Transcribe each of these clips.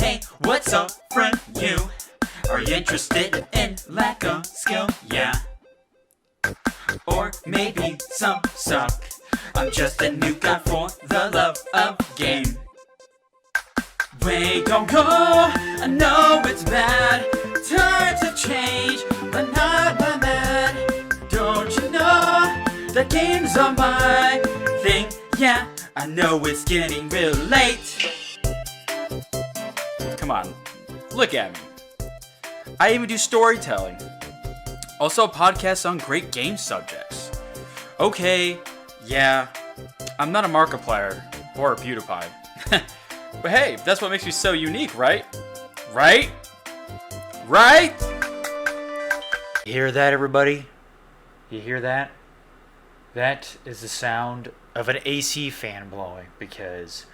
Hey, what's up, friend? You are you interested in lack of skill? Yeah. Or maybe some suck. I'm just a new guy for the love of game. We gon' go, I know it's bad. Times have changed, but not my mad. Don't you know that games are my thing? Yeah, I know it's getting real late. Come on, look at me. I even do storytelling. Also podcasts on great game subjects. Okay, yeah, I'm not a Markiplier or a PewDiePie. But hey, that's what makes me so unique, right? Right? Right? You hear that, everybody? You hear that? That is the sound of an AC fan blowing because,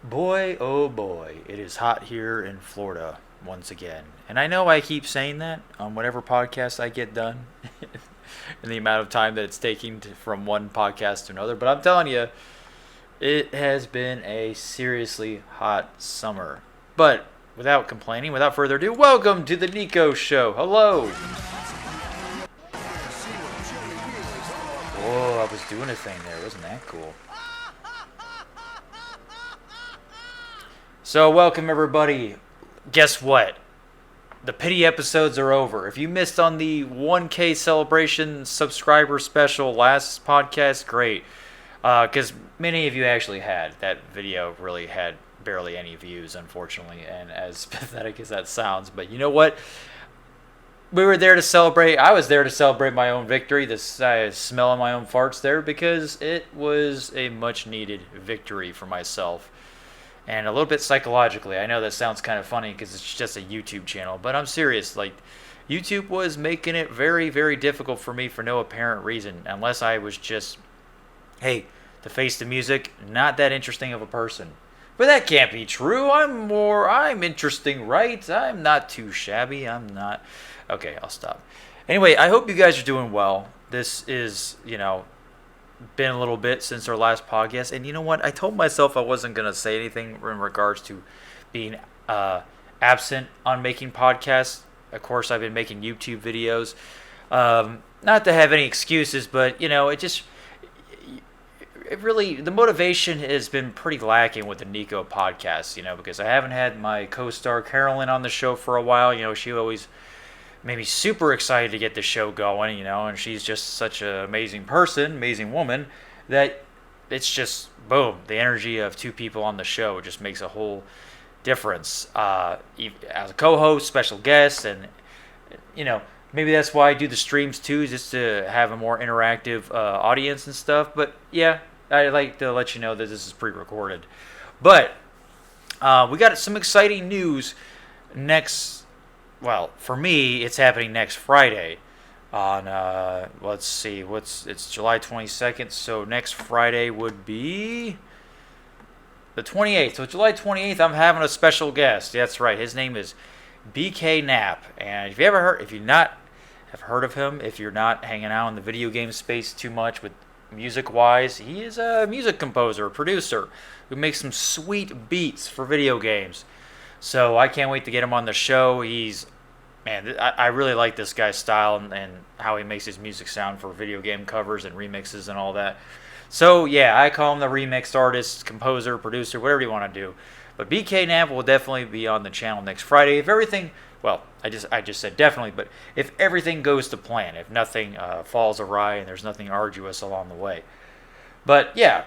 boy, oh boy, it is hot here in Florida once again. And I know I keep saying that on whatever podcast I get done and the amount of time that it's taking from one podcast to another, but I'm telling you, it has been a seriously hot summer. But without complaining, without further ado, welcome to the Niko Show. Hello. Whoa, I was doing a thing there. Wasn't that cool? So welcome everybody. Guess what? The pity episodes are over. If you missed on the 1K celebration subscriber special last podcast, great. Because many of you actually had. That video really had barely any views, unfortunately, and as pathetic as that sounds. But you know what? We were there to celebrate. I was there to celebrate my own victory. I was smelling my own farts there because it was a much-needed victory for myself. And a little bit psychologically. I know that sounds kind of funny because it's just a YouTube channel, but I'm serious. Like, YouTube was making it very, very difficult for me for no apparent reason, unless I was just, hey, to face the music, not that interesting of a person. But that can't be true. I'm interesting, right? I'm not too shabby. I'm not. Okay, I'll stop. Anyway, I hope you guys are doing well. This is, been a little bit since our last podcast. And you know what? I told myself I wasn't going to say anything in regards to being absent on making podcasts. Of course, I've been making YouTube videos. Not to have any excuses, but, the motivation has been pretty lacking with the Niko podcast, because I haven't had my co-star Carolyn on the show for a while. She always made me super excited to get the show going, and she's just such an amazing person, amazing woman, that it's just, boom, the energy of two people on the show just makes a whole difference. As a co-host, special guest, and, maybe that's why I do the streams too, just to have a more interactive audience and stuff. But yeah, I'd like to let you know that this is pre-recorded. But we got some exciting news for me, it's happening next Friday on, let's see, it's July 22nd, so next Friday would be the 28th. So July 28th, I'm having a special guest. That's right, his name is BK Knapp, and if you not have heard of him, if you're not hanging out in the video game space too much with music-wise, he is a music composer, a producer, who makes some sweet beats for video games. So I can't wait to get him on the show. I really like this guy's style and how he makes his music sound for video game covers and remixes and all that. So yeah, I call him the remix artist, composer, producer, whatever you want to do. But BK Knapp will definitely be on the channel next Friday. If everything, I just said definitely, but if everything goes to plan, if nothing falls awry and there's nothing arduous along the way. But yeah,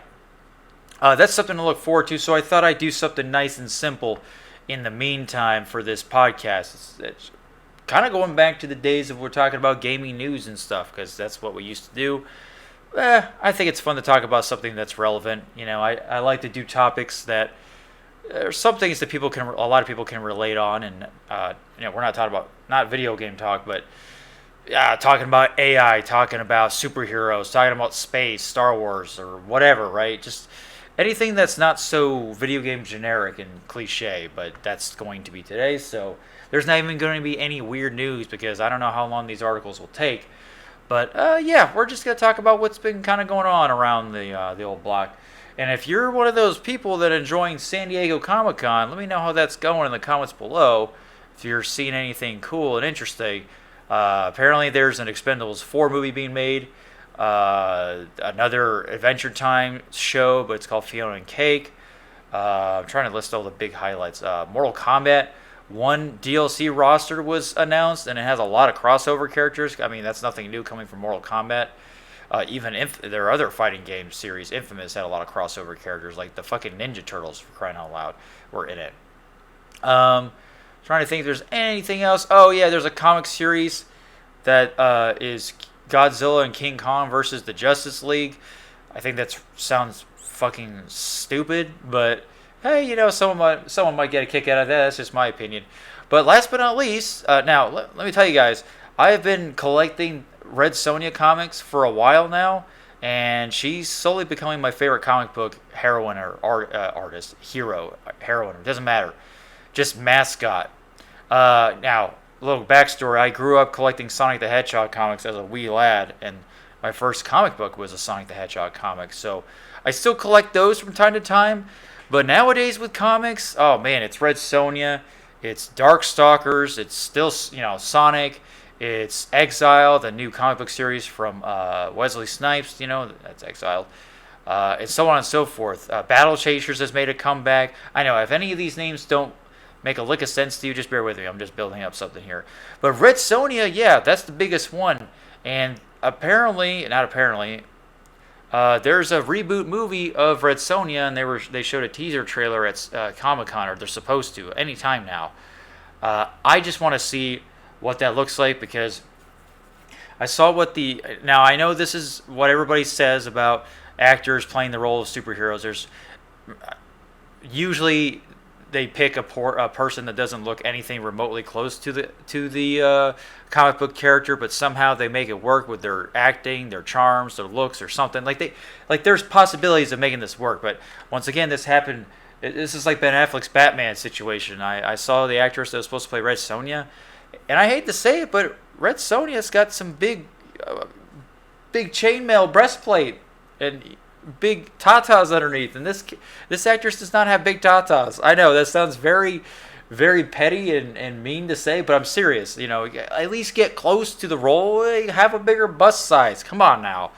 that's something to look forward to. So I thought I'd do something nice and simple in the meantime for this podcast. It's kind of going back to the days of we're talking about gaming news and stuff, because that's what we used to do. I think it's fun to talk about something that's relevant. I like to do topics that are some things that a lot of people can relate on, and we're not talking about not video game talk, but talking about AI, talking about superheroes, talking about space, Star Wars, or whatever, right? Just anything that's not so video game generic and cliche, but that's going to be today. So there's not even going to be any weird news because I don't know how long these articles will take. But yeah, we're just going to talk about what's been kind of going on around the old block. And if you're one of those people that are enjoying San Diego Comic-Con, let me know how that's going in the comments below. If you're seeing anything cool and interesting. Apparently there's an Expendables 4 movie being made. Another Adventure Time show, but it's called Fiona and Cake. I'm trying to list all the big highlights. Mortal Kombat 1 DLC roster was announced, and it has a lot of crossover characters. I mean, that's nothing new coming from Mortal Kombat. Even their other fighting game series, Infamous, had a lot of crossover characters, like the fucking Ninja Turtles, for crying out loud, were in it. Trying to think if there's anything else. Oh, yeah, there's a comic series that is Godzilla and King Kong versus the Justice League. I think that sounds fucking stupid, but hey, you know, someone might get a kick out of that. That's just my opinion. But last but not least, now, let me tell you guys, I have been collecting Red Sonja comics for a while now, and she's slowly becoming my favorite comic book heroine or artist, hero, heroine, it doesn't matter. Just mascot. Now, a little backstory, I grew up collecting Sonic the Hedgehog comics as a wee lad, and my first comic book was a Sonic the Hedgehog comic, so I still collect those from time to time, but nowadays with comics, oh man, it's Red Sonja, it's Darkstalkers, it's still, you know, Sonic, it's Exile, the new comic book series from Wesley Snipes, you know, that's Exiled, and so on and so forth. Battle Chasers has made a comeback. I know, if any of these names don't make a lick of sense to you, just bear with me. I'm just building up something here. But Red Sonja, yeah, that's the biggest one. And apparently, not apparently, there's a reboot movie of Red Sonja, and they showed a teaser trailer at Comic-Con, or they're supposed to, anytime now. I just want to see what that looks like, because I saw now I know this is what everybody says about actors playing the role of superheroes. There's usually they pick a person that doesn't look anything remotely close to the comic book character, but somehow they make it work with their acting, their charms, their looks, or something. Like there's possibilities of making this work, but once again, this happened. This is like Ben Affleck's Batman situation. I saw the actress that was supposed to play Red Sonja, and I hate to say it, but Red Sonja's got some big chainmail breastplate and big tatas underneath, and this actress does not have big tatas. I know that sounds very, very petty and mean to say, but I'm serious. You know, at least get close to the role. Have a bigger bust size. Come on now.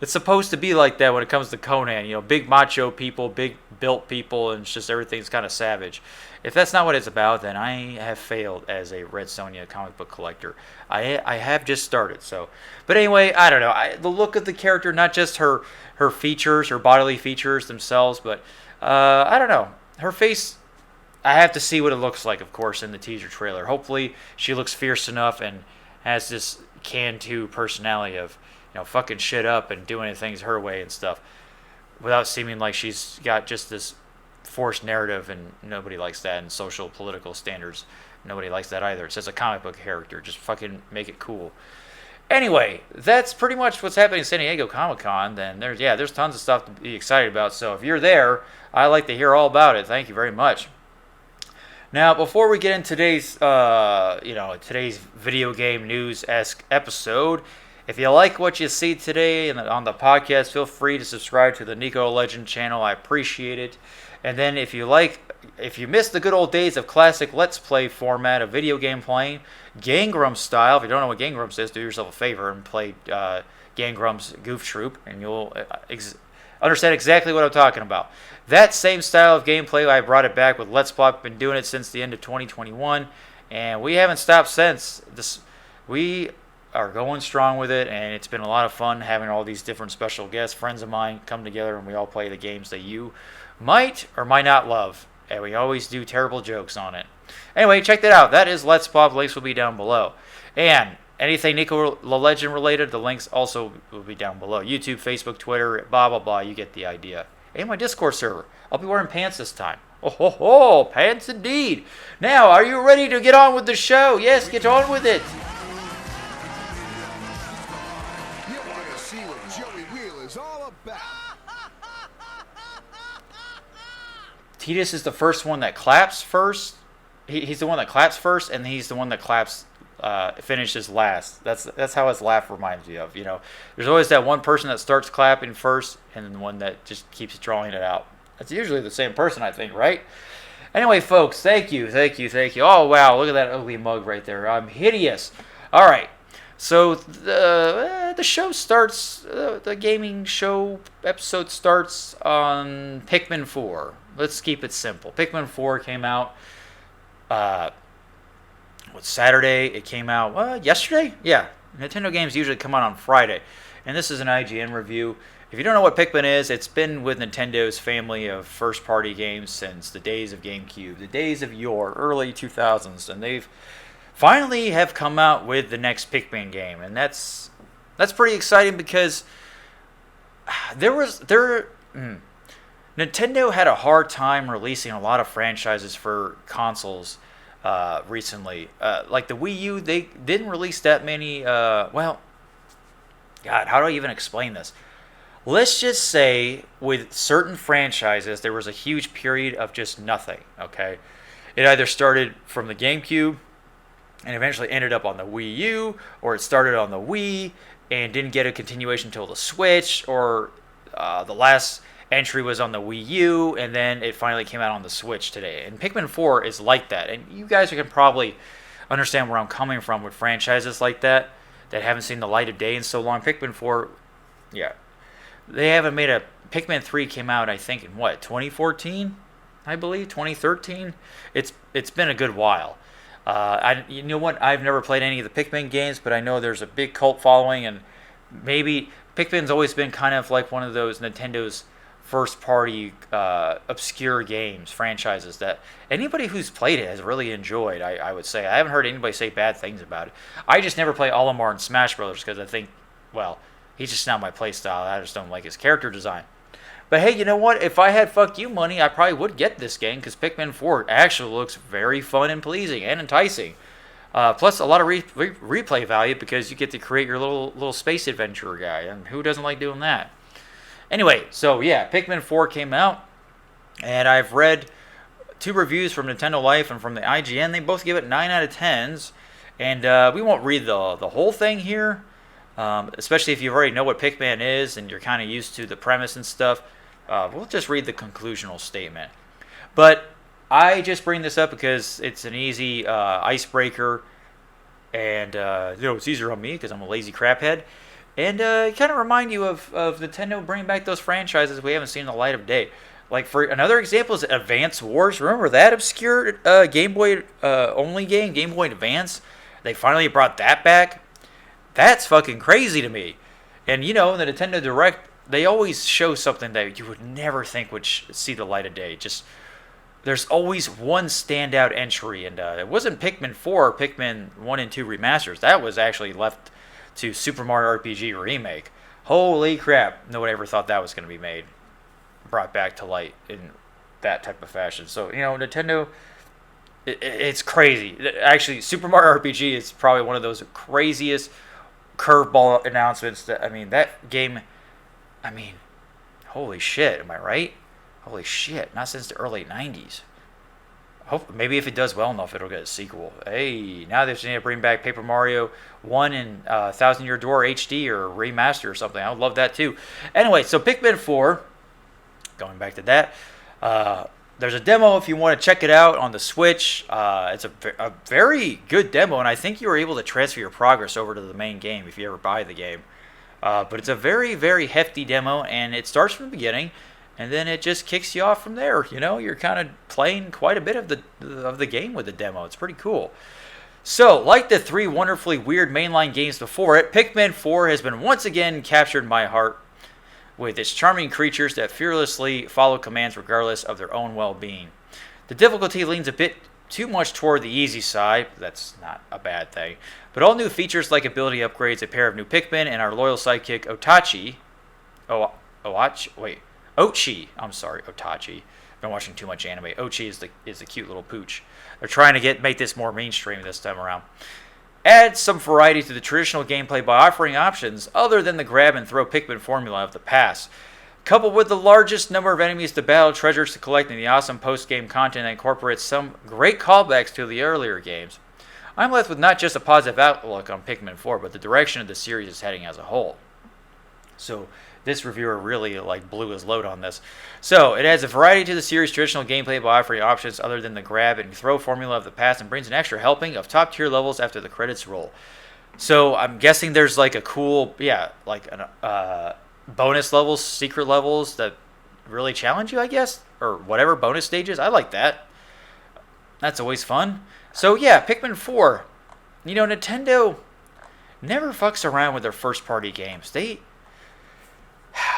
It's supposed to be like that when it comes to Conan. You know, big macho people, big built people, and it's just everything's kind of savage. If that's not what it's about, then I have failed as a Red Sonja comic book collector. I have just started. So, but anyway, I don't know. The look of the character, not just her features, her bodily features themselves, but I don't know. Her face, I have to see what it looks like, of course, in the teaser trailer. Hopefully, she looks fierce enough and has this can-do personality of, you know, fucking shit up and doing things her way and stuff, without seeming like she's got just this forced narrative, and nobody likes that, and social political standards, nobody likes that either. It's just a comic book character. Just fucking make it cool. Anyway, that's pretty much what's happening in San Diego Comic-Con. Then there's tons of stuff to be excited about. So if you're there, I'd like to hear all about it. Thank you very much. Now, before we get into today's video game news-esque episode, if you like what you see today on the podcast, feel free to subscribe to the NikoTheLegend channel. I appreciate it. And then if you miss the good old days of classic Let's Play format of video game playing, Gangrum's style, if you don't know what Gangrum's is, do yourself a favor and play Gangrum's Goof Troop, and you'll understand exactly what I'm talking about. That same style of gameplay, I brought it back with Let's Play. I've been doing it since the end of 2021, and we haven't stopped since. We are going strong with it, and it's been a lot of fun having all these different special guests, friends of mine, come together, and we all play the games that you might or might not love, and we always do terrible jokes on it. Anyway, check that out. That is Let's Pop. Links will be down below. And anything NikoTheLegend related, the links also will be down below. YouTube, Facebook, Twitter, blah, blah, blah. You get the idea. And my Discord server. I'll be wearing pants this time. Oh, ho, ho, pants indeed. Now, are you ready to get on with the show? Yes, get on with it. You want to see what Joey Wheel is all about? Titus is the first one that claps first. He's the one that claps first, and he's the one that claps finishes last. That's how his laugh reminds me of. There's always that one person that starts clapping first, and then the one that just keeps drawing it out. That's usually the same person, I think, right? Anyway, folks, thank you. Oh, wow, look at that ugly mug right there. I'm hideous. All right, so the show starts, the gaming show episode starts on Pikmin 4. Let's keep it simple. Pikmin 4 came out, Saturday? It came out, yesterday? Yeah, Nintendo games usually come out on Friday, and this is an IGN review. If you don't know what Pikmin is, it's been with Nintendo's family of first-party games since the days of GameCube, the days of yore, early 2000s, and they've finally have come out with the next Pikmin game, and that's pretty exciting because Nintendo had a hard time releasing a lot of franchises for consoles recently. Like the Wii U, they didn't release that many. God, how do I even explain this? Let's just say with certain franchises, there was a huge period of just nothing, okay? It either started from the GameCube and eventually ended up on the Wii U, or it started on the Wii and didn't get a continuation until the Switch, or the last entry was on the Wii U, and then it finally came out on the Switch today. And Pikmin 4 is like that, and you guys can probably understand where I'm coming from with franchises like that haven't seen the light of day in so long. Pikmin 4, yeah. They haven't made Pikmin 3 came out, I think, in 2014? I believe 2013. It's been a good while. You know what? I've never played any of the Pikmin games, but I know there's a big cult following, and maybe Pikmin's always been kind of like one of those Nintendo's first-party obscure games franchises that anybody who's played it has really enjoyed. I would say I haven't heard anybody say bad things about it. I just never play Olimar in Smash Brothers because I think, well, he's just not my playstyle. I just don't like his character design. But hey, you know what? If I had fuck you money, I probably would get this game because Pikmin 4 actually looks very fun and pleasing and enticing. Plus a lot of replay value because you get to create your little space adventurer guy, and who doesn't like doing that? Anyway, so yeah, Pikmin 4 came out, and I've read 2 reviews from Nintendo Life and from the IGN. They both give it 9 out of 10s, and we won't read the whole thing here. Especially if you already know what Pikmin is and you're kind of used to the premise and stuff, we'll just read the conclusional statement. But I just bring this up because it's an easy icebreaker, and it's easier on me because I'm a lazy craphead, and kind of remind you of Nintendo bringing back those franchises we haven't seen in the light of day. Like, for another example is Advance Wars. Remember that obscure Game Boy only game, Game Boy Advance? They finally brought that back. That's fucking crazy to me. And in the Nintendo Direct, they always show something that you would never think would see the light of day. Just, there's always one standout entry, and it wasn't Pikmin 4 or Pikmin 1 and 2 remasters. That was actually left to Super Mario RPG Remake. Holy crap, no one ever thought that was going to be brought back to light in that type of fashion. So, Nintendo, it's crazy. Actually, Super Mario RPG is probably one of those craziest curveball announcements that game, holy shit, am I right? Holy shit, not since the early 90s. Maybe if it does well enough, it'll get a sequel. Hey, now they're going to bring back Paper Mario 1 and Thousand Year Door HD or remaster or something. I would love that too. Anyway, so Pikmin 4, going back to that, there's a demo if you want to check it out on the Switch. It's a very good demo, and I think you were able to transfer your progress over to the main game if you ever buy the game. But it's a very, very hefty demo, and it starts from the beginning, and then it just kicks you off from there. You're kind of playing quite a bit of the game with the demo. It's pretty cool. So, like the 3 wonderfully weird mainline games before it, Pikmin 4 has been once again captured my heart with its charming creatures that fearlessly follow commands regardless of their own well-being. The difficulty leans a bit too much toward the easy side. That's not a bad thing. But all new features like ability upgrades, a pair of new Pikmin, and our loyal sidekick Otachi. Ochi. I'm sorry, Otachi. I've been watching too much anime. Ochi is the cute little pooch. They're trying to make this more mainstream this time around. Add some variety to the traditional gameplay by offering options other than the grab and throw Pikmin formula of the past. Coupled with the largest number of enemies to battle, treasures to collect, and the awesome post-game content that incorporates some great callbacks to the earlier games. I'm left with not just a positive outlook on Pikmin 4, but the direction of the series is heading as a whole. So this reviewer really blew his load on this. So it adds a variety to the series' traditional gameplay by offering options other than the grab and throw formula of the past, and brings an extra helping of top tier levels after the credits roll. So I'm guessing there's a cool, bonus levels, secret levels that really challenge you, I guess, or whatever, bonus stages. I like that. That's always fun. So yeah, Pikmin 4. Nintendo never fucks around with their first party games.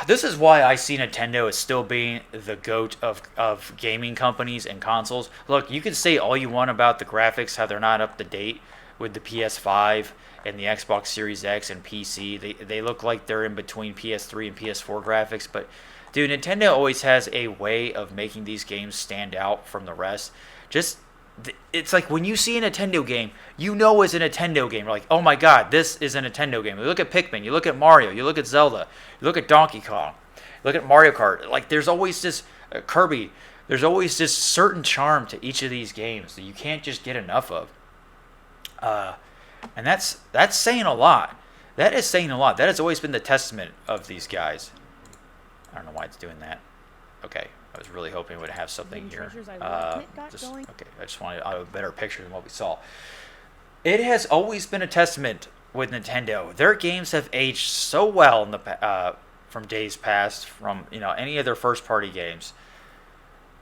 This is why I see Nintendo as still being the GOAT of gaming companies and consoles. Look, you can say all you want about the graphics, how they're not up to date with the PS5 and the Xbox Series X and PC. They look like they're in between PS3 and PS4 graphics. But, dude, Nintendo always has a way of making these games stand out from the rest. It's like when you see a Nintendo game, you know it's a Nintendo game. You're like, oh my god, this is a Nintendo game. You look at Pikmin, you look at Mario, you look at Zelda, you look at Donkey Kong, you look at Mario Kart. There's always this Kirby. There's always this certain charm to each of these games that you can't just get enough of. And that's saying a lot. That is saying a lot. That has always been the testament of these guys. I don't know why it's doing that. Okay. I was really hoping it would have something here. Okay, I just wanted a better picture than what we saw. It has always been a testament with Nintendo. Their games have aged so well in from days past, from any of their first-party games,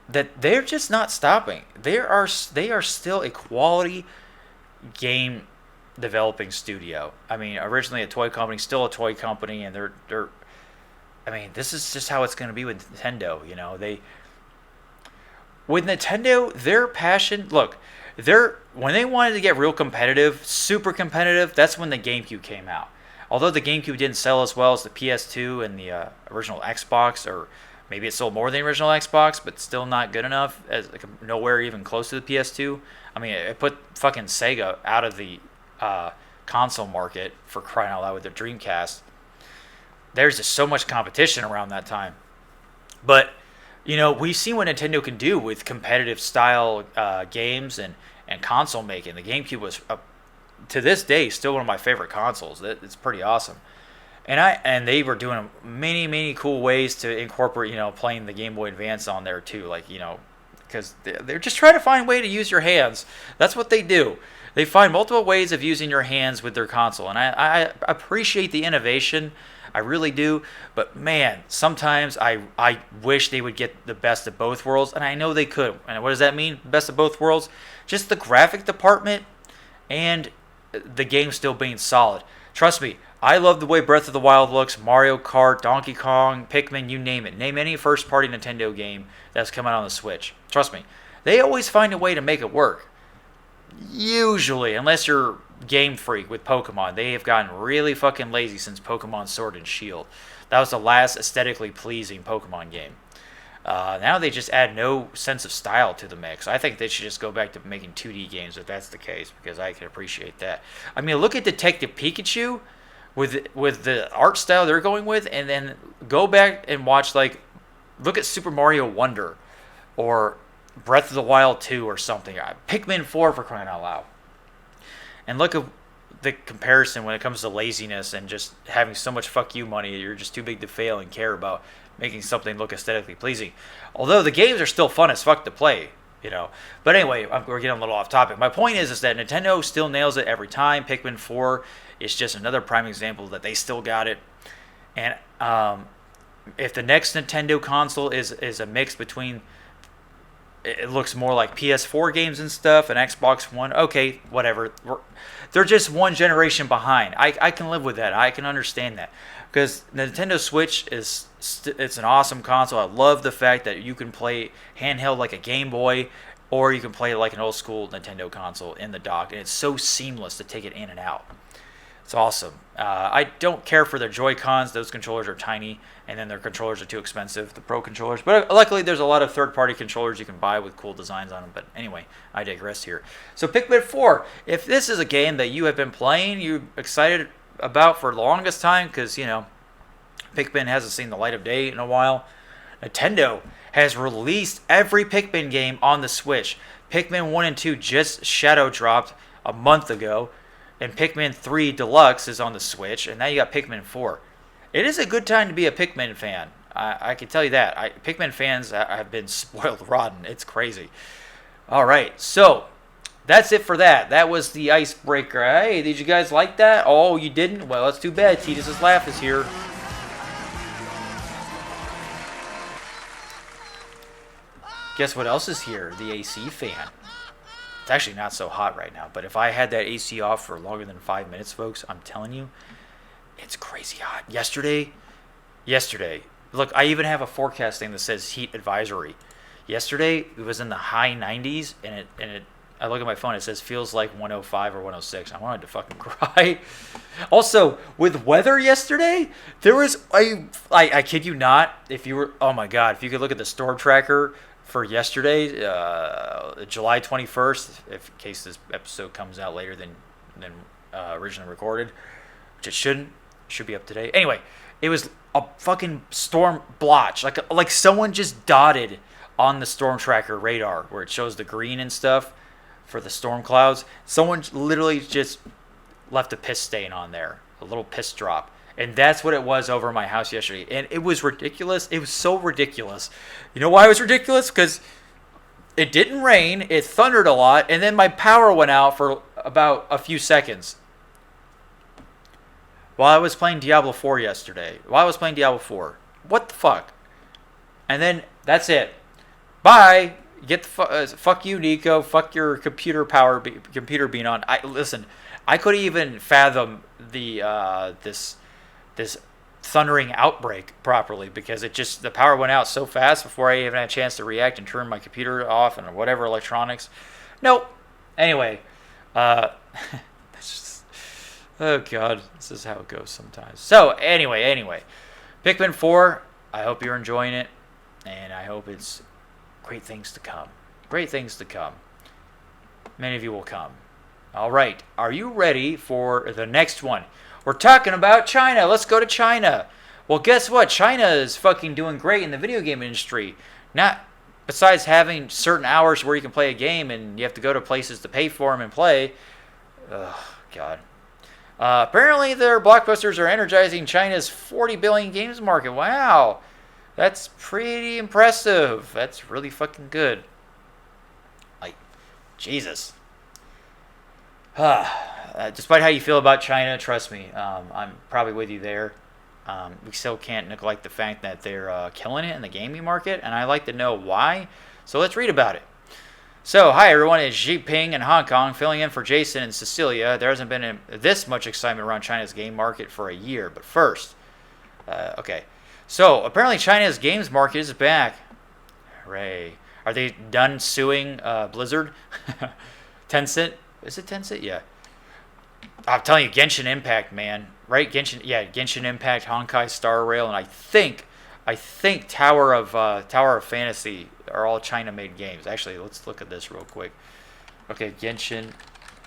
that they're just not stopping. They are still a quality game developing studio. I mean, originally a toy company, still a toy company, and they're I mean, this is just how it's going to be with Nintendo. With Nintendo, their passion. Look, when they wanted to get real competitive, super competitive, that's when the GameCube came out. Although the GameCube didn't sell as well as the PS2 and the original Xbox, or maybe it sold more than the original Xbox, but still not good enough, as nowhere even close to the PS2. I mean, it put fucking Sega out of the console market, for crying out loud, with their Dreamcast. There's just so much competition around that time. But, we've seen what Nintendo can do with competitive style games and console making. The GameCube was, to this day, still one of my favorite consoles. It's pretty awesome. And they were doing many, many cool ways to incorporate, playing the Game Boy Advance on there too. Because they're just trying to find a way to use your hands. That's what they do. They find multiple ways of using your hands with their console. And I appreciate the innovation. I really do, but man, sometimes I wish they would get the best of both worlds, and I know they could. And what does that mean, best of both worlds? Just the graphic department and the game still being solid. Trust me, I love the way Breath of the Wild looks, Mario Kart, Donkey Kong, Pikmin, you name it. Name any first-party Nintendo game that's come out on the Switch. Trust me, they always find a way to make it work. Usually, unless you're Game Freak with Pokemon, they have gotten really fucking lazy since Pokemon Sword and Shield. That was the last aesthetically pleasing Pokemon game. Now they just add no sense of style to the mix. I think they should just go back to making 2D games if that's the case, because I can appreciate that. I mean, look at Detective Pikachu with the art style they're going with, and then go back and watch, look at Super Mario Wonder or Breath of the Wild 2 or something. Pikmin 4, for crying out loud. And look at the comparison when it comes to laziness and just having so much fuck you money that you're just too big to fail and care about making something look aesthetically pleasing. Although the games are still fun as fuck to play, But anyway, we're getting a little off topic. My point is that Nintendo still nails it every time. Pikmin 4 is just another prime example that they still got it. And if the next Nintendo console is a mix between, it looks more like PS4 games and stuff, and Xbox One, okay, whatever. They're just one generation behind. I can live with that. I can understand that. Because Nintendo Switch it's an awesome console. I love the fact that you can play handheld like a Game Boy, or you can play it like an old school Nintendo console in the dock, and it's so seamless to take it in and out. It's awesome. I don't care for their Joy-Cons. Those controllers are tiny, and then their controllers are too expensive, the Pro controllers. But luckily, there's a lot of third-party controllers you can buy with cool designs on them. But anyway, I digress here. So Pikmin 4, if this is a game that you have been playing, you're excited about for the longest time, because, Pikmin hasn't seen the light of day in a while, Nintendo has released every Pikmin game on the Switch. Pikmin 1 and 2 just shadow dropped a month ago, and Pikmin 3 Deluxe is on the Switch, and now you got Pikmin 4. It is a good time to be a Pikmin fan. I can tell you that. Pikmin fans have been spoiled rotten. It's crazy. All right, so that's it for that. That was the icebreaker. Hey, did you guys like that? Oh, you didn't? Well, that's too bad. Titus's laugh is here. Guess what else is here? The AC fan. It's actually not so hot right now, but if I had that AC off for longer than 5 minutes, folks, I'm telling you, it's crazy hot. Yesterday, look, I even have a forecast thing that says heat advisory. Yesterday, it was in the high 90s, and I look at my phone, it says feels like 105 or 106. I wanted to fucking cry. Also, with weather yesterday, there was I kid you not, oh my God, if you could look at the storm tracker for yesterday, July 21st, in case this episode comes out later than originally recorded, which it should be up today. Anyway, it was a fucking storm blotch, like someone just dotted on the storm tracker radar where it shows the green and stuff for the storm clouds. Someone literally just left a piss stain on there, a little piss drop. And that's what it was over my house yesterday. And it was ridiculous. It was so ridiculous. You know why it was ridiculous? Because it didn't rain, it thundered a lot, and then my power went out for about a few seconds. While I was playing Diablo 4 yesterday. What the fuck? And then that's it. Bye. Get the fuck you, Niko. Fuck your computer being on. Listen. I couldn't even fathom this thundering outbreak properly because the power went out so fast before I even had a chance to react and turn my computer off and whatever electronics. Nope. Anyway, that's just, oh God, this is how it goes sometimes. So anyway, Pikmin 4. I hope you're enjoying it, and I hope it's great things to come. Great things to come. Many of you will come. All right, are you ready for the next one? We're talking about China. Let's go to China. Well, guess what? China is fucking doing great in the video game industry. Not besides having certain hours where you can play a game and you have to go to places to pay for them and play. Oh, God. Apparently, their blockbusters are energizing China's 40 billion games market. Wow. That's pretty impressive. That's really fucking good. Like, Jesus. Despite how you feel about China, trust me, I'm probably with you there. We still can't neglect the fact that they're killing it in the gaming market, and I'd like to know why. So let's read about it. So, hi everyone, it's Jinping in Hong Kong, filling in for Jason and Cecilia. There hasn't been this much excitement around China's game market for a year, but first, okay. So, apparently China's games market is back. Hooray. Are they done suing Blizzard? Tencent? Is it Tencent? Yeah. I'm telling you, Genshin Impact, man. Right? Genshin Impact, Honkai Star Rail, and I think Tower of Fantasy are all China-made games. Actually, let's look at this real quick. Okay, Genshin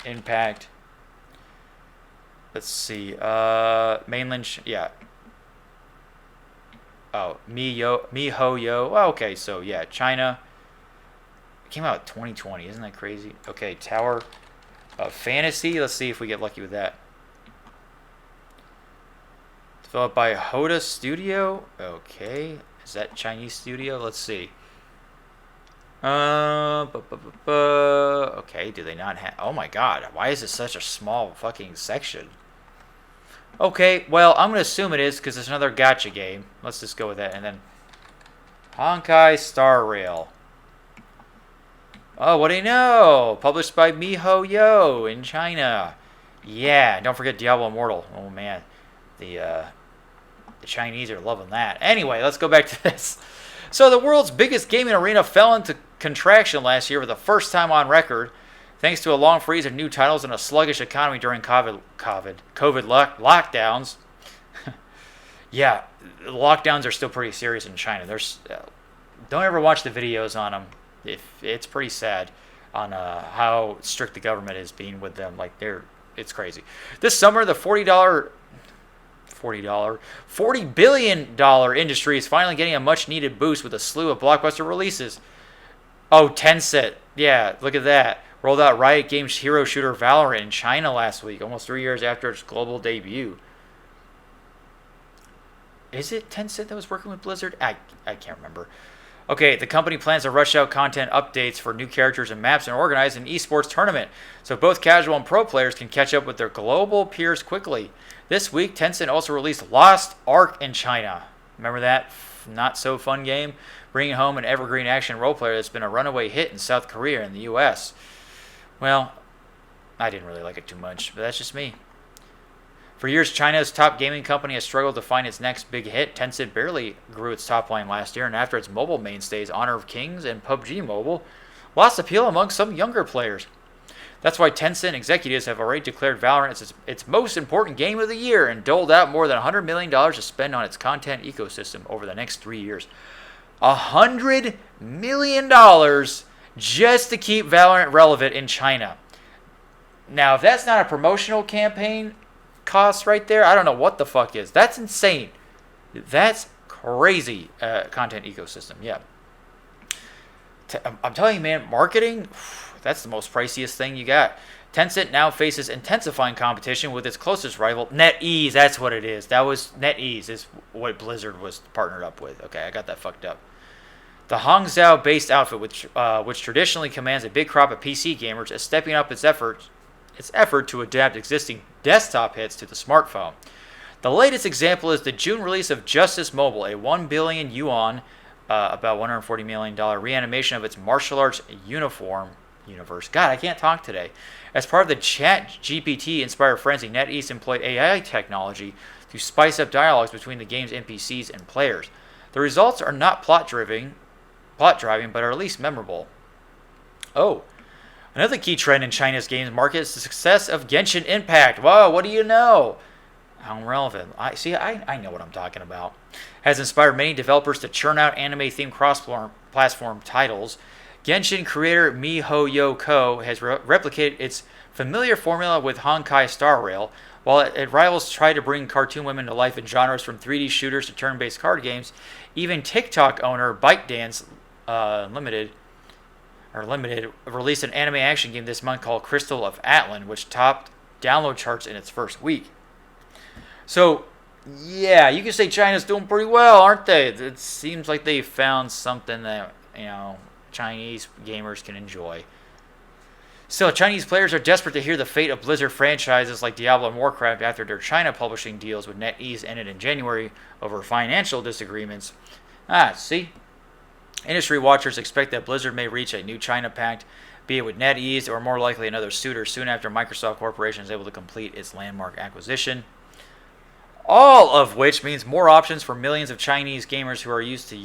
Impact. Let's see. Mainland, yeah. Oh, MiHoYo. Oh, okay, so yeah, China. It came out in 2020. Isn't that crazy? Okay, Tower of Fantasy. Let's see if we get lucky with that. Developed by Hoda Studio. Okay. Is that Chinese studio? Let's see. Okay, do they not have... Oh my God. Why is it such a small fucking section? Okay, well, I'm going to assume it is because it's another gacha game. Let's just go with that. And then Honkai Star Rail. Oh, what do you know? Published by MiHoYo in China. Yeah, don't forget Diablo Immortal. Oh, man. The Chinese are loving that. Anyway, let's go back to this. So the world's biggest gaming arena fell into contraction last year for the first time on record, thanks to a long freeze of new titles and a sluggish economy during COVID lockdowns. Yeah, lockdowns are still pretty serious in China. Don't ever watch the videos on them. It's pretty sad on how strict the government is being with them. Like it's crazy. This summer, the $40 billion industry is finally getting a much needed boost with a slew of blockbuster releases. Oh, Tencent. Yeah, look at that. rolled out Riot Games' hero shooter Valorant in China last week, almost 3 years after its global debut. Is it Tencent that was working with Blizzard? I can't remember. Okay, the company plans to rush out content updates for new characters and maps and organize an esports tournament so both casual and pro players can catch up with their global peers quickly. This week, Tencent also released Lost Ark in China. Remember that not so fun game? Bringing home an evergreen action role player that's been a runaway hit in South Korea and the US. Well, I didn't really like it too much, but that's just me. For years, China's top gaming company has struggled to find its next big hit. Tencent barely grew its top line last year, and after its mobile mainstays, Honor of Kings and PUBG Mobile, lost appeal among some younger players. That's why Tencent executives have already declared Valorant as its most important game of the year and doled out more than $100 million to spend on its content ecosystem over the next 3 years. $100 million just to keep Valorant relevant in China. Now, if that's not a promotional campaign cost right there, I don't know what the fuck is. That's insane. That's crazy content ecosystem. Yeah. I'm telling you, man, marketing, that's the most priciest thing you got. Tencent now faces intensifying competition with its closest rival, NetEase. That's what it is. That was NetEase is what Blizzard was partnered up with. Okay, I got that fucked up. The Hangzhou-based outfit, which traditionally commands a big crop of PC gamers, is stepping up its effort to adapt existing desktop hits to the smartphone. The latest example is the June release of Justice Mobile, a 1 billion yuan, about $140 million reanimation of its martial arts universe. God, I can't talk today. As part of the Chat GPT-inspired frenzy, NetEase employed AI technology to spice up dialogues between the game's NPCs and players. The results are not plot driving, but are at least memorable. Oh. Another key trend in China's games market is the success of Genshin Impact. Whoa, what do you know? How relevant. I know what I'm talking about. Has inspired many developers to churn out anime-themed cross-platform titles. Genshin creator MiHoYo Co. has replicated its familiar formula with Honkai Star Rail, while its rivals try to bring cartoon women to life in genres from 3D shooters to turn-based card games. Even TikTok owner ByteDance Limited released an anime action game this month called Crystal of Atlan, which topped download charts in its first week. So, yeah, you can say China's doing pretty well, aren't they? It seems like they found something that, Chinese gamers can enjoy. Still, Chinese players are desperate to hear the fate of Blizzard franchises like Diablo and Warcraft after their China publishing deals with NetEase ended in January over financial disagreements. See? Industry watchers expect that Blizzard may reach a new China pact, be it with NetEase or more likely another suitor, soon after Microsoft Corporation is able to complete its landmark acquisition. All of which means more options for millions of Chinese gamers who are used to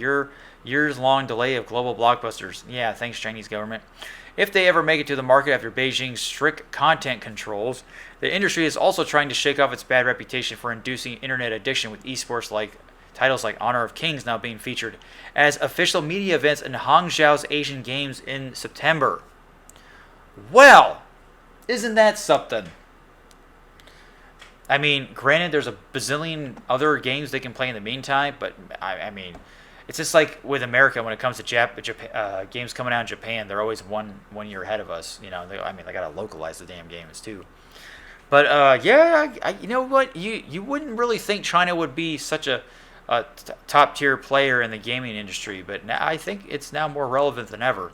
years-long delay of global blockbusters. Yeah, thanks, Chinese government. If they ever make it to the market after Beijing's strict content controls, the industry is also trying to shake off its bad reputation for inducing internet addiction with esports like titles like Honor of Kings now being featured as official media events in Hangzhou's Asian Games in September. Well, isn't that something? I mean, granted, there's a bazillion other games they can play in the meantime, but I mean, it's just like with America when it comes to games coming out in Japan, they're always one year ahead of us. They gotta localize the damn games too. But you know what? You wouldn't really think China would be such a top tier player in the gaming industry, but now I think it's now more relevant than ever.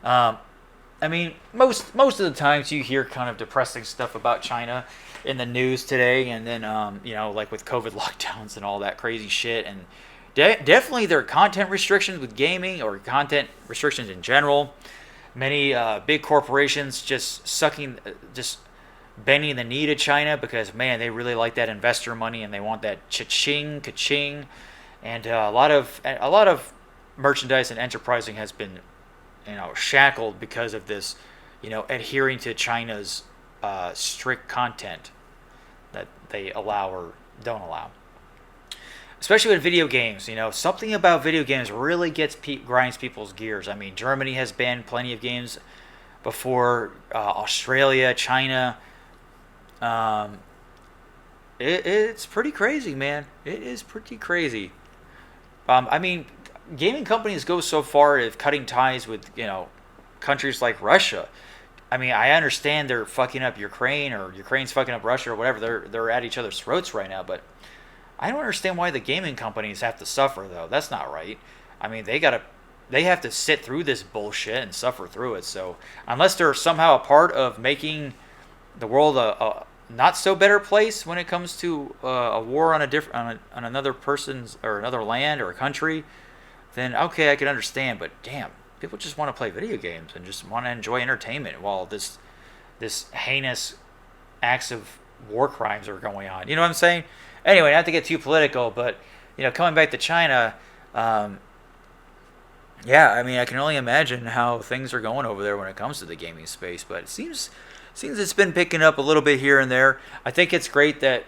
Most of the times you hear kind of depressing stuff about China in the news today, and then like with COVID lockdowns and all that crazy shit, and definitely there are content restrictions with gaming or content restrictions in general. Many big corporations just bending the knee to China because, man, they really like that investor money and they want that ka-ching, and a lot of merchandise and enterprising has been, shackled because of this, adhering to China's strict content that they allow or don't allow. Especially with video games, something about video games really grinds people's gears. I mean, Germany has banned plenty of games before, Australia, China. It's pretty crazy, man. It is pretty crazy. Gaming companies go so far as cutting ties with, countries like Russia. I mean, I understand they're fucking up Ukraine or Ukraine's fucking up Russia or whatever. They're at each other's throats right now, but I don't understand why the gaming companies have to suffer though. That's not right. I mean, they have to sit through this bullshit and suffer through it. So unless they're somehow a part of making the world a not so better place when it comes to a war on on another person's or another land or a country, then okay, I can understand. But damn, people just want to play video games and just want to enjoy entertainment while this heinous acts of war crimes are going on. You know what I'm saying? Anyway, not to get too political, but coming back to China, yeah, I mean, I can only imagine how things are going over there when it comes to the gaming space. But it seems it's been picking up a little bit here and there. I think it's great that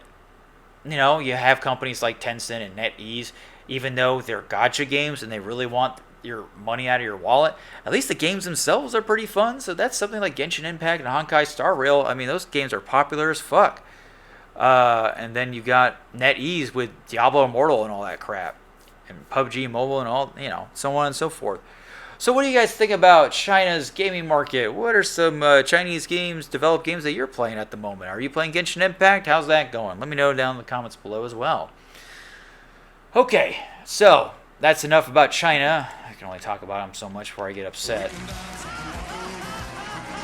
you have companies like Tencent and NetEase, even though they're gacha games and they really want your money out of your wallet. At least the games themselves are pretty fun. So that's something like Genshin Impact and Honkai Star Rail. I mean, those games are popular as fuck. And then you got NetEase with Diablo Immortal and all that crap, and PUBG Mobile and all, so on and so forth. So what do you guys think about China's gaming market? What are some Chinese games, developed games that you're playing at the moment? Are you playing Genshin Impact? How's that going? Let me know down in the comments below as well. Okay, so that's enough about China. I can only talk about them so much before I get upset.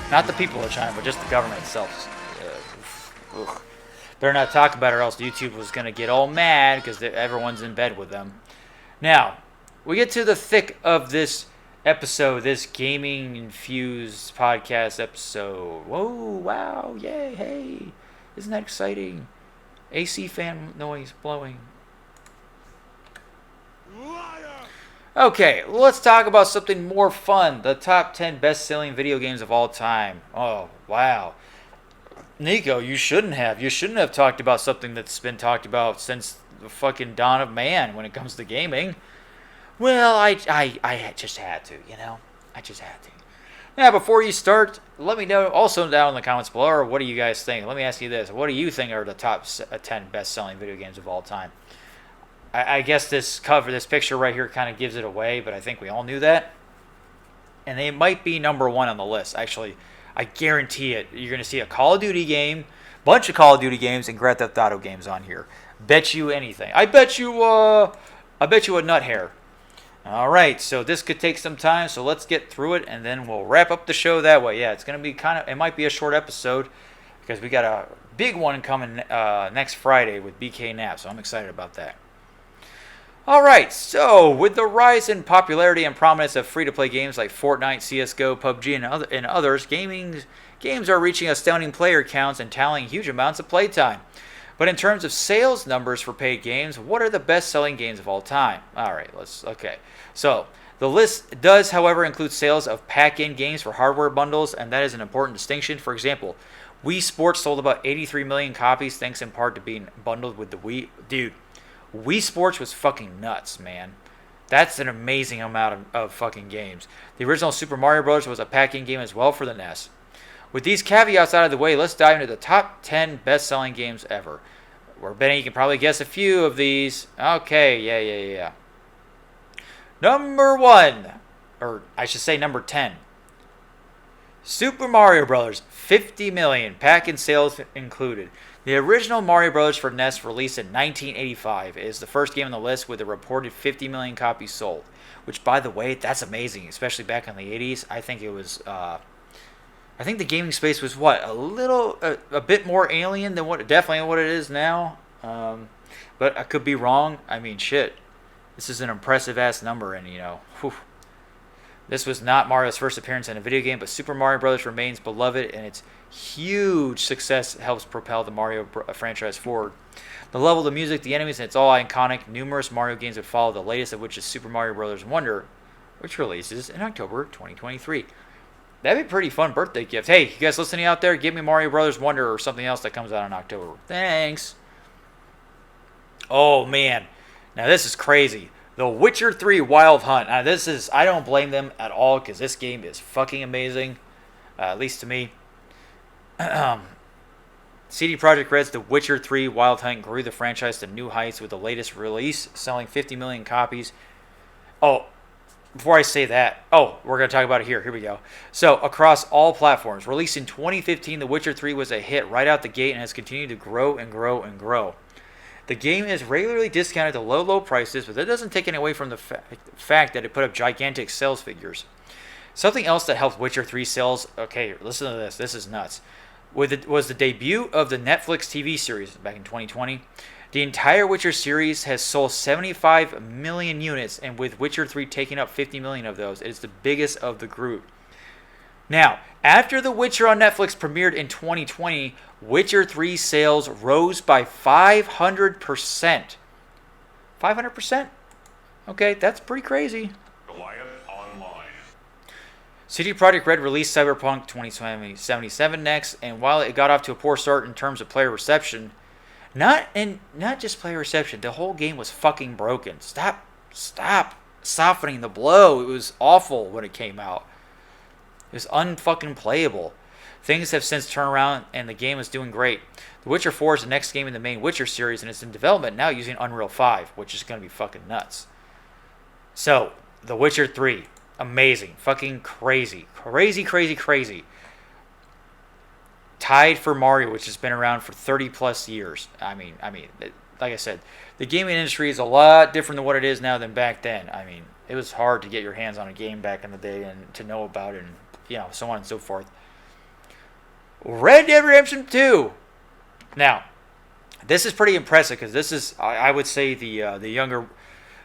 Not the people of China, but just the government itself. Better not talk about it or else YouTube was going to get all mad because everyone's in bed with them. Now, we get to the thick of this episode, this gaming-infused podcast episode. Whoa, wow, yay, hey. Isn't that exciting? AC fan noise blowing. Okay, let's talk about something more fun. The top 10 best-selling video games of all time. Oh, wow. Niko, you shouldn't have. You shouldn't have talked about something that's been talked about since the fucking dawn of man when it comes to gaming. Well, I just had to, I just had to. Now, before you start, let me know also down in the comments below, or what do you guys think? Let me ask you this. What do you think are the top 10 best-selling video games of all time? I guess this picture right here kind of gives it away, but I think we all knew that. And they might be number one on the list. Actually, I guarantee it. You're going to see a Call of Duty game, bunch of Call of Duty games, and Grand Theft Auto games on here. Bet you anything. I bet you a nut hair. All right, so this could take some time, so let's get through it, and then we'll wrap up the show that way. Yeah, it's going to be it might be a short episode because we got a big one coming next Friday with BK Knapp, so I'm excited about that. All right, so with the rise in popularity and prominence of free-to-play games like Fortnite, CSGO, PUBG, and others, games are reaching astounding player counts and tallying huge amounts of playtime. But in terms of sales numbers for paid games, what are the best-selling games of all time? All right, okay. So the list does, however, include sales of pack-in games for hardware bundles, and that is an important distinction. For example, Wii Sports sold about 83 million copies, thanks in part to being bundled with the Wii. Dude, Wii Sports was fucking nuts, man. That's an amazing amount of fucking games. The original Super Mario Bros. Was a pack-in game as well for the NES. With these caveats out of the way, let's dive into the top 10 best-selling games ever. We're betting you can probably guess a few of these. Okay, yeah. Number 1, or I should say number 10. Super Mario Bros. 50 million, pack-in sales included. The original Mario Bros. For NES, released in 1985, is the first game on the list with a reported 50 million copies sold. Which, by the way, that's amazing, especially back in the 80s. I think it was... I think the gaming space was a bit more alien than definitely what it is now. But I could be wrong. I mean, shit. This is an impressive ass number, and whew. This was not Mario's first appearance in a video game, but Super Mario Bros. Remains beloved, and its huge success helps propel the Mario franchise forward. The level, the music, the enemies, and it's all iconic. Numerous Mario games would follow, the latest of which is Super Mario Bros. Wonder, which releases in October 2023. That'd be a pretty fun birthday gift. Hey, you guys listening out there, give me Mario Brothers Wonder or something else that comes out in October. Thanks. Oh, man. Now, this is crazy. The Witcher 3 Wild Hunt. Now, I don't blame them at all because this game is fucking amazing, at least to me. CD Projekt Red's The Witcher 3 Wild Hunt grew the franchise to new heights with the latest release, selling 50 million copies. Oh, before I say that, we're going to talk about it here. Here we go. So, across all platforms, released in 2015, The Witcher 3 was a hit right out the gate and has continued to grow and grow and grow. The game is regularly discounted to low, low prices, but that doesn't take any away from the fact that it put up gigantic sales figures. Something else that helped Witcher 3 sales, okay, listen to this. This is nuts. Was the debut of the Netflix TV series back in 2020. The entire Witcher series has sold 75 million units, and with Witcher 3 taking up 50 million of those, it is the biggest of the group. Now, after The Witcher on Netflix premiered in 2020, Witcher 3 sales rose by 500%. 500%? Okay, that's pretty crazy. CD Projekt Red released Cyberpunk 2077 next, and while it got off to a poor start in terms of player reception, not just player reception, the whole game was fucking broken. Stop softening the blow. It was awful when it came out. It was unfucking playable. Things have since turned around, and the game is doing great. The Witcher 4 is the next game in the main Witcher series, and it's in development now using Unreal 5, which is going to be fucking nuts. So, The Witcher 3. Amazing. Fucking crazy. Crazy. Tied for Mario, which has been around for 30 plus years. I mean, like I said, the gaming industry is a lot different than what it is now than back then. I mean, it was hard to get your hands on a game back in the day and to know about it and, so on and so forth. Red Dead Redemption 2. Now, this is pretty impressive because this is, I would say, the younger,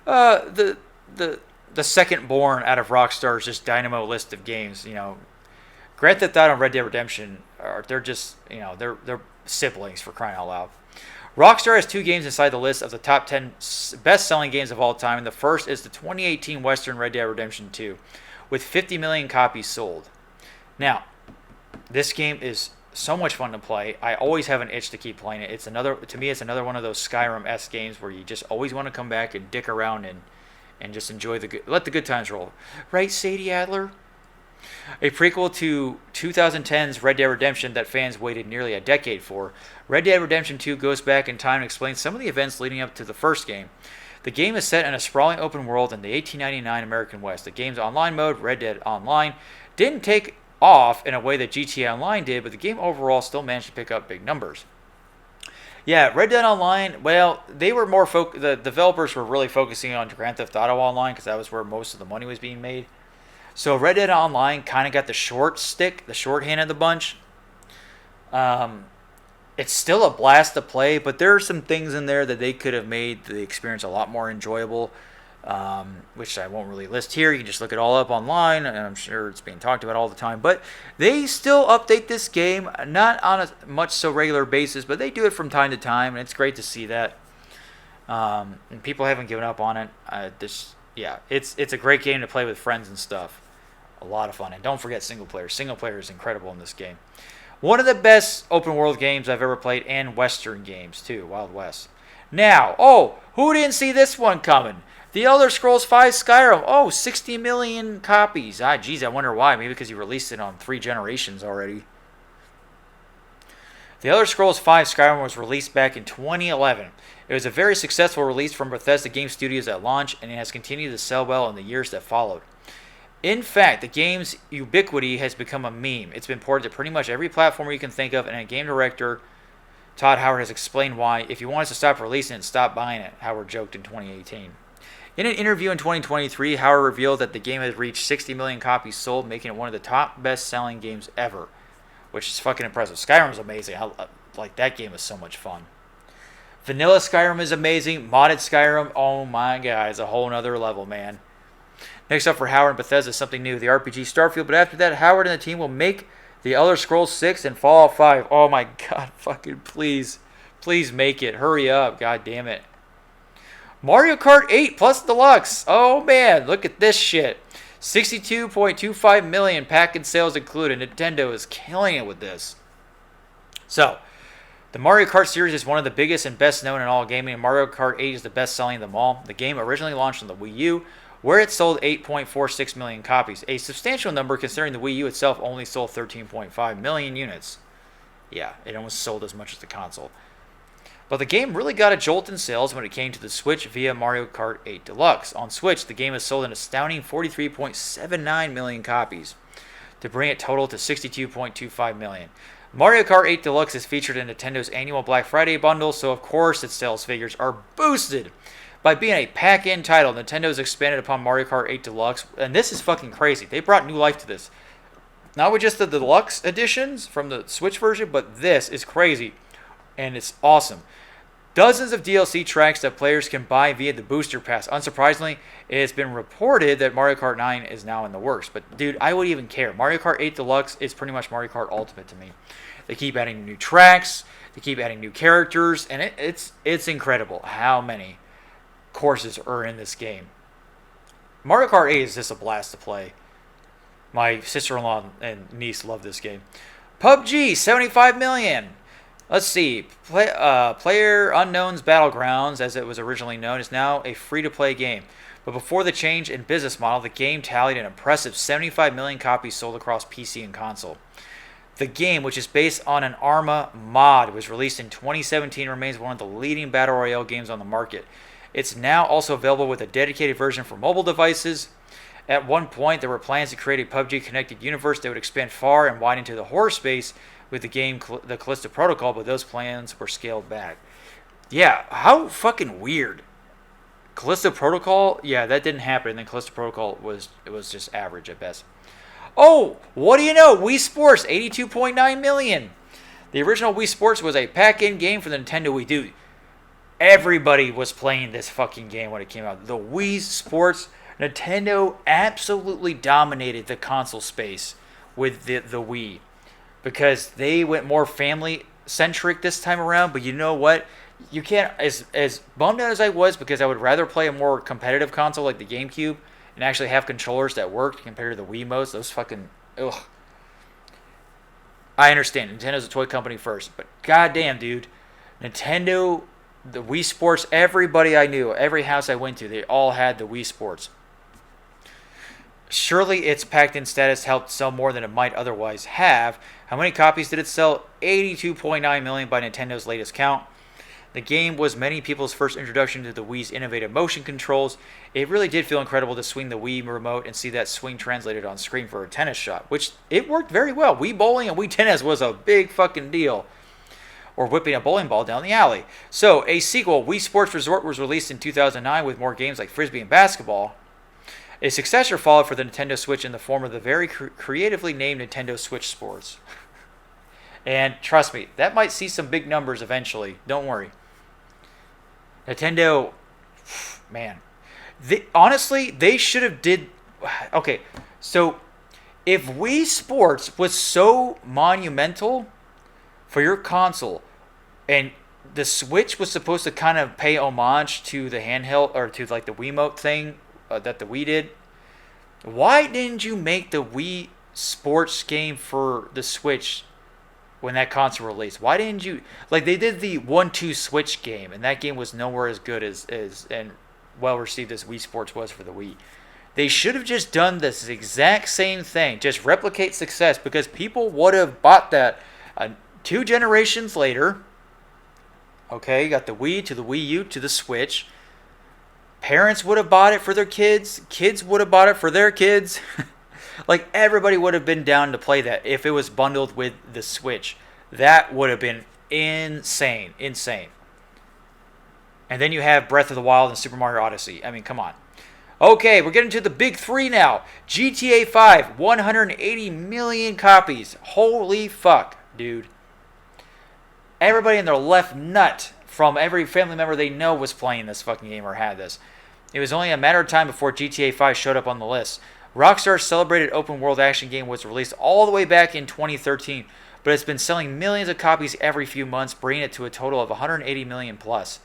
the second born out of Rockstar's just dynamo list of games. Grand Theft Auto and Red Dead Redemption they're just they're siblings, for crying out loud. Rockstar has 2 games inside the list of the top 10 best-selling games of all time, and the first is the 2018 Western Red Dead Redemption 2, with 50 million copies sold. Now, this game is so much fun to play. I always have an itch to keep playing it. To me, it's another one of those Skyrim-esque games where you just always want to come back and dick around and just enjoy let the good times roll. Right, Sadie Adler? A prequel to 2010's Red Dead Redemption that fans waited nearly a decade for, Red Dead Redemption 2 goes back in time and explains some of the events leading up to the first game. The game is set in a sprawling open world in the 1899 American West. The game's online mode, Red Dead Online, didn't take off in a way that GTA Online did, but the game overall still managed to pick up big numbers. Yeah, Red Dead Online, well, they were more the developers were really focusing on Grand Theft Auto Online because that was where most of the money was being made. So Red Dead Online kind of got the short hand of the bunch. It's still a blast to play, but there are some things in there that they could have made the experience a lot more enjoyable, which I won't really list here. You can just look it all up online, and I'm sure it's being talked about all the time. But they still update this game, not on a much so regular basis, but they do it from time to time, and it's great to see that. And people haven't given up on it. It's a great game to play with friends and stuff. A lot of fun. And don't forget single player. Single player is incredible in this game. One of the best open world games I've ever played, and Western games too, Wild West. Now, who didn't see this one coming? The Elder Scrolls V Skyrim. 60 million copies. I wonder why. Maybe because you released it on 3 generations already. The Elder Scrolls V Skyrim was released back in 2011. It was a very successful release from Bethesda Game Studios at launch, and it has continued to sell well in the years that followed. In fact, the game's ubiquity has become a meme. It's been ported to pretty much every platform you can think of, and a game director, Todd Howard, has explained why. If you want us to stop releasing it, stop buying it, Howard joked in 2018. In an interview in 2023, Howard revealed that the game has reached 60 million copies sold, making it one of the top best-selling games ever, which is fucking impressive. Skyrim's amazing. That game is so much fun. Vanilla Skyrim is amazing. Modded Skyrim, oh my god, it's a whole nother level, man. Next up for Howard and Bethesda is something new, the RPG Starfield. But after that, Howard and the team will make the Elder Scrolls 6 and Fallout 5. Oh my god, fucking please. Please make it. Hurry up, god damn it. Mario Kart 8 plus Deluxe. Oh man, look at this shit. 62.25 million pack-in sales included. Nintendo is killing it with this. So, the Mario Kart series is one of the biggest and best known in all gaming, and Mario Kart 8 is the best selling of them all. The game originally launched on the Wii U, where it sold 8.46 million copies, a substantial number considering the Wii U itself only sold 13.5 million units. Yeah, it almost sold as much as the console. But the game really got a jolt in sales when it came to the Switch via Mario Kart 8 Deluxe. On Switch, the game has sold an astounding 43.79 million copies, to bring it total to 62.25 million. Mario Kart 8 Deluxe is featured in Nintendo's annual Black Friday bundle, so of course its sales figures are boosted. By being a pack-in title, Nintendo has expanded upon Mario Kart 8 Deluxe, and this is fucking crazy. They brought new life to this. Not with just the deluxe editions from the Switch version, but this is crazy, and it's awesome. Dozens of DLC tracks that players can buy via the Booster Pass. Unsurprisingly, it has been reported that Mario Kart 9 is now in the works. But dude, I wouldn't even care. Mario Kart 8 Deluxe is pretty much Mario Kart Ultimate to me. They keep adding new tracks, they keep adding new characters, and it's incredible how many courses are in this game. Mario Kart 8 is just a blast to play. My sister-in-law and niece love this game. PUBG, 75 million. Let's see. Player Unknown's Battlegrounds, as it was originally known, is now a free-to-play game. But before the change in business model, the game tallied an impressive 75 million copies sold across PC and console. The game, which is based on an Arma mod, was released in 2017 and remains one of the leading Battle Royale games on the market. It's now also available with a dedicated version for mobile devices. At one point, there were plans to create a PUBG-connected universe that would expand far and wide into the horror space with the game The Callisto Protocol, but those plans were scaled back. Yeah, how fucking weird. Callisto Protocol, yeah, that didn't happen, and then Callisto Protocol was just average at best. Oh, what do you know? Wii Sports, 82.9 million. The original Wii Sports was a pack-in game for the Nintendo Wii. Dude, everybody was playing this fucking game when it came out. The Wii Sports, Nintendo absolutely dominated the console space with the Wii, because they went more family-centric this time around. But you know what? You can't, as bummed out as I was, because I would rather play a more competitive console like the GameCube and actually have controllers that worked compared to the Wiimotes. Those fucking, ugh. I understand, Nintendo's a toy company first, but goddamn, dude. Nintendo, the Wii Sports, everybody I knew, every house I went to, they all had the Wii Sports. Surely its packed-in status helped sell more than it might otherwise have. How many copies did it sell? 82.9 million by Nintendo's latest count. The game was many people's first introduction to the Wii's innovative motion controls. It really did feel incredible to swing the Wii remote and see that swing translated on screen for a tennis shot, which it worked very well. Wii bowling and Wii tennis was a big fucking deal. Or whipping a bowling ball down the alley. So, a sequel, Wii Sports Resort, was released in 2009 with more games like Frisbee and basketball. A successor followed for the Nintendo Switch in the form of the very creatively named Nintendo Switch Sports. And trust me, that might see some big numbers eventually. Don't worry. Nintendo, man. Honestly, they should have did... Okay, so if Wii Sports was so monumental for your console, and the Switch was supposed to kind of pay homage to the handheld, or to like the Wiimote thing that the Wii did, why didn't you make the Wii Sports game for the Switch when that console released? Why didn't you, like they did the 1-2 Switch game, and that game was nowhere as good as and well received as Wii Sports was for the Wii. They should have just done this exact same thing, just replicate success, because people would have bought that 2 generations later. Okay, you got the Wii to the Wii U to the Switch. Parents would have bought it for their kids. Kids would have bought it for their kids. Like, everybody would have been down to play that if it was bundled with the Switch. That would have been insane. Insane. And then you have Breath of the Wild and Super Mario Odyssey. I mean, come on. Okay, we're getting to the big 3 now. GTA 5, 180 million copies. Holy fuck, dude. Everybody in their left nut from every family member they know was playing this fucking game or had this. It was only a matter of time before GTA 5 showed up on the list. Rockstar's celebrated open-world action game was released all the way back in 2013, but it's been selling millions of copies every few months, bringing it to a total of 180 million plus.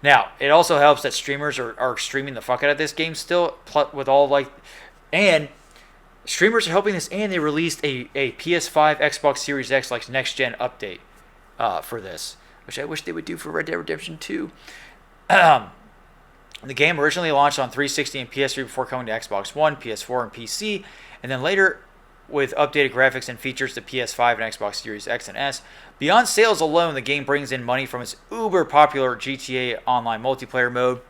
Now, it also helps that streamers are streaming the fuck out of this game still, with all like, and streamers are helping this, and they released a PS5, Xbox Series X like next gen update for this, which I wish they would do for Red Dead Redemption 2. The game originally launched on 360 and PS3 before coming to Xbox One, PS4, and PC, and then later with updated graphics and features to PS5 and Xbox Series X and S. Beyond sales alone, the game brings in money from its uber popular GTA Online multiplayer mode.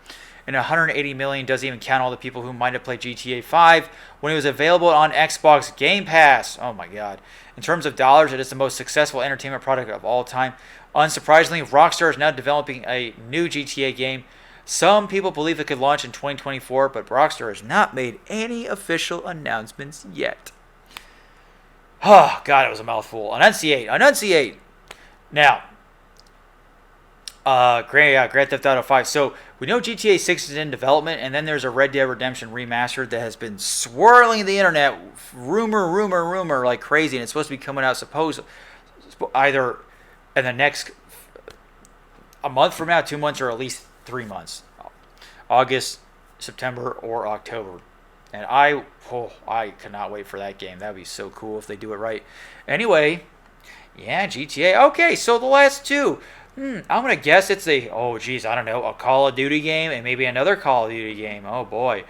And 180 million doesn't even count all the people who might have played GTA 5 when it was available on Xbox Game Pass. Oh my god. In terms of dollars, it is the most successful entertainment product of all time. Unsurprisingly, Rockstar is now developing a new GTA game. Some people believe it could launch in 2024, but Rockstar has not made any official announcements yet. Oh, God, it was a mouthful. Enunciate. Enunciate. Now, Grand Theft Auto 5. So, we know GTA 6 is in development, and then there's a Red Dead Redemption remastered that has been swirling the internet. Rumor like crazy, and it's supposed to be coming out either in the next a month from now, 2 months, or at least 3 months. August, September, or October. And I cannot wait for that game. That would be so cool if they do it right. Anyway, yeah, GTA. Okay, so the last two. I'm going to guess it's a Call of Duty game and maybe another Call of Duty game. Oh, boy.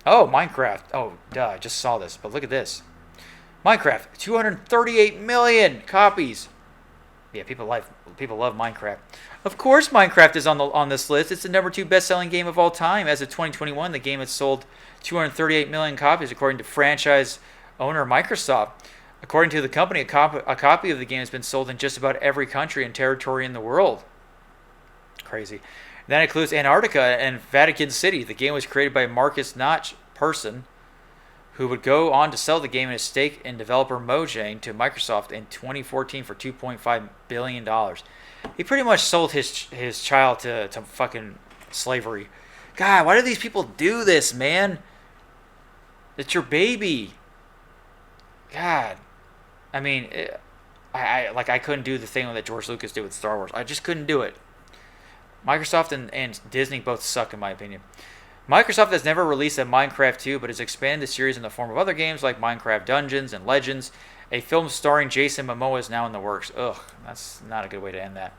Oh, Minecraft. Oh, duh, I just saw this, but look at this. Minecraft, 238 million copies. Yeah, people love Minecraft. Of course Minecraft is on this list. It's the number 2 best-selling game of all time. As of 2021, the game has sold 238 million copies, according to franchise owner Microsoft. According to the company, a copy of the game has been sold in just about every country and territory in the world. Crazy. That includes Antarctica and Vatican City. The game was created by Marcus Notch Person, who would go on to sell the game in a stake in developer Mojang to Microsoft in 2014 for $2.5 billion. He pretty much sold his child to fucking slavery. God, why do these people do this, man? It's your baby. God. I mean, I couldn't do the thing that George Lucas did with Star Wars. I just couldn't do it. Microsoft and Disney both suck, in my opinion. Microsoft has never released a Minecraft 2, but has expanded the series in the form of other games like Minecraft Dungeons and Legends. A film starring Jason Momoa is now in the works. Ugh, that's not a good way to end that.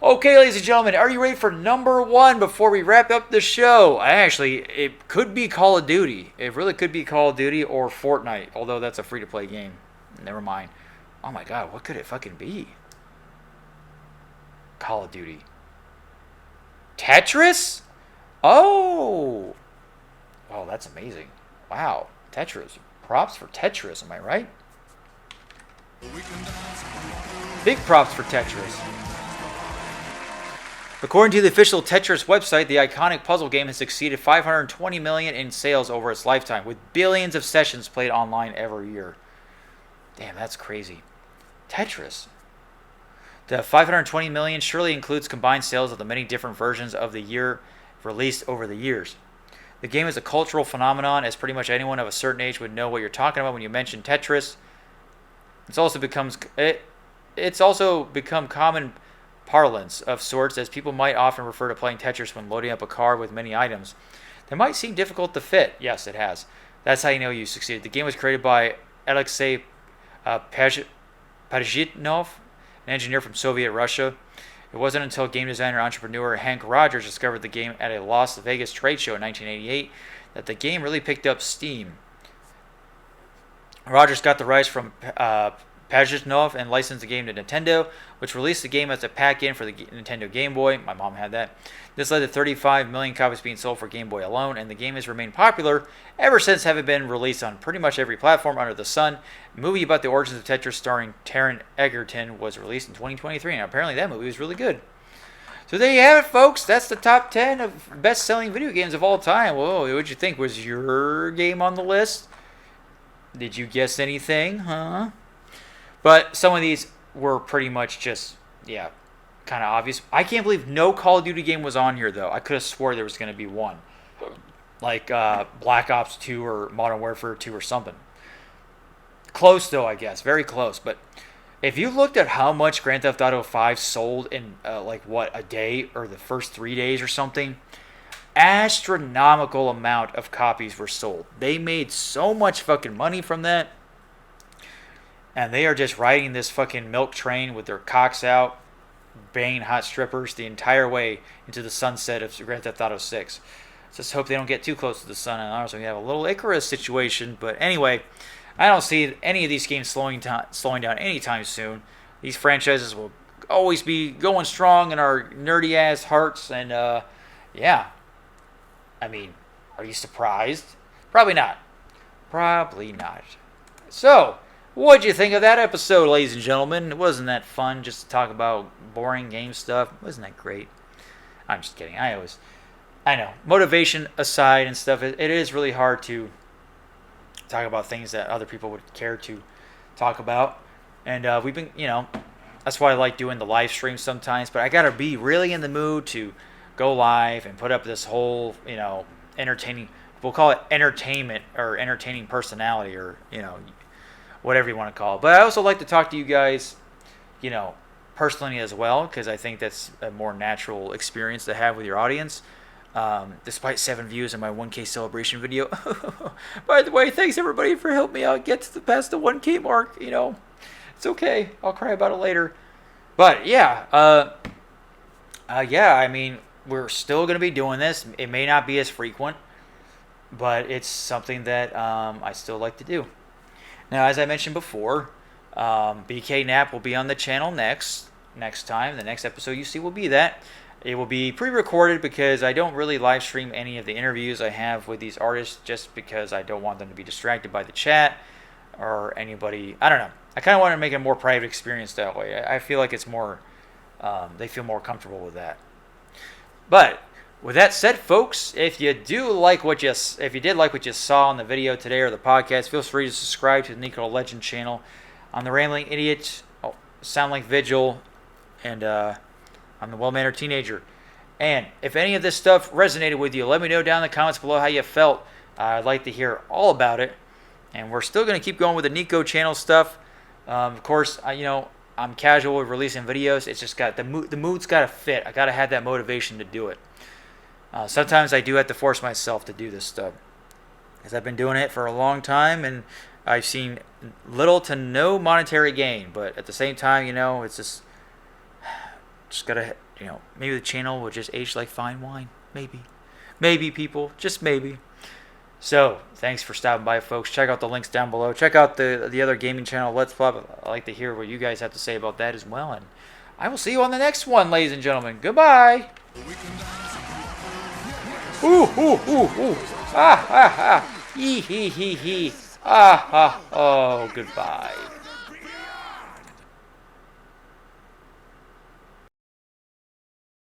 Okay, ladies and gentlemen, are you ready for number 1 before we wrap up the show? It could be Call of Duty. It really could be Call of Duty or Fortnite, although that's a free-to-play game. Never mind. Oh my god, what could it fucking be? Call of Duty. Tetris? Oh, that's amazing. Wow, Tetris. Props for Tetris, am I right? Big props for Tetris. According to the official Tetris website, the iconic puzzle game has exceeded 520 million in sales over its lifetime, with billions of sessions played online every year. Damn, that's crazy. Tetris. The 520 million surely includes combined sales of the many different versions of the year released over the years. The game is a cultural phenomenon, as pretty much anyone of a certain age would know what you're talking about when you mention Tetris. It's also become common parlance of sorts, as people might often refer to playing Tetris when loading up a car with many items that might seem difficult to fit. Yes, it has. That's how you know you succeeded. The game was created by Alexei Pajitnov, an engineer from Soviet Russia. It wasn't until game designer and entrepreneur Hank Rogers discovered the game at a Las Vegas trade show in 1988 that the game really picked up steam. Rogers got the rights from Pajitnov and licensed the game to Nintendo, which released the game as a pack-in for the Nintendo Game Boy. My mom had that. This led to 35 million copies being sold for Game Boy alone, and the game has remained popular ever since, having been released on pretty much every platform under the sun. A movie about the origins of Tetris starring Taron Egerton was released in 2023, and apparently that movie was really good. So there you have it, folks. That's the top 10 of best-selling video games of all time. Whoa, what'd you think? Was your game on the list? Did you guess anything, huh? But some of these were pretty much just, kind of obvious. I can't believe no Call of Duty game was on here, though. I could have swore there was going to be one. Like Black Ops 2 or Modern Warfare 2 or something. Close, though, I guess. Very close. But if you looked at how much Grand Theft Auto 5 sold in, a day or the first 3 days or something, astronomical amount of copies were sold. They made so much fucking money from that. And they are just riding this fucking milk train with their cocks out, banging hot strippers the entire way into the sunset of Grand Theft Auto 6. Just hope they don't get too close to the sun, and honestly, we have a little Icarus situation. But anyway, I don't see any of these games slowing down anytime soon. These franchises will always be going strong in our nerdy ass hearts, and yeah. I mean, are you surprised? Probably not. Probably not. So, what'd you think of that episode, ladies and gentlemen? Wasn't that fun just to talk about boring game stuff? Wasn't that great? I'm just kidding. I know. Motivation aside and stuff, it is really hard to talk about things that other people would care to talk about. And we've been, that's why I like doing the live stream sometimes. But I got to be really in the mood to go live and put up this whole, entertaining, we'll call it entertainment or entertaining personality or, whatever you want to call it. But I also like to talk to you guys, personally as well, because I think that's a more natural experience to have with your audience. Despite 7 views in my 1K celebration video. By the way, thanks everybody for helping me out get past the 1K mark. It's okay. I'll cry about it later. But yeah, I mean, we're still going to be doing this. It may not be as frequent, but it's something that I still like to do. Now, as I mentioned before, BK Nap will be on the channel next time. The next episode you see will be that. It will be pre-recorded because I don't really live stream any of the interviews I have with these artists just because I don't want them to be distracted by the chat or anybody. I don't know. I kind of want to make it a more private experience that way. I feel like it's more, they feel more comfortable with that. But with that said, folks, if you did like what you saw in the video today or the podcast, feel free to subscribe to the NikoTheLegend channel. I'm the Rambling Idiot, Sound Like Vigil, and I'm the Well-Mannered Teenager. And if any of this stuff resonated with you, let me know down in the comments below how you felt. I'd like to hear all about it. And we're still going to keep going with the Niko channel stuff. Of course, I'm casual with releasing videos. It's just got the mood's got to fit. I got to have that motivation to do it. Sometimes I do have to force myself to do this stuff, because I've been doing it for a long time and I've seen little to no monetary gain. But at the same time, it's just gotta, maybe the channel will just age like fine wine. Maybe people, just maybe. So, thanks for stopping by, folks. Check out the links down below. Check out the other gaming channel, Let's Play. I like to hear what you guys have to say about that as well. And I will see you on the next one, ladies and gentlemen. Goodbye. Ooh, ooh, ooh, ooh. Ah, ah, ah. Hee, hee, hee, hee. Ah, ah. Oh, goodbye.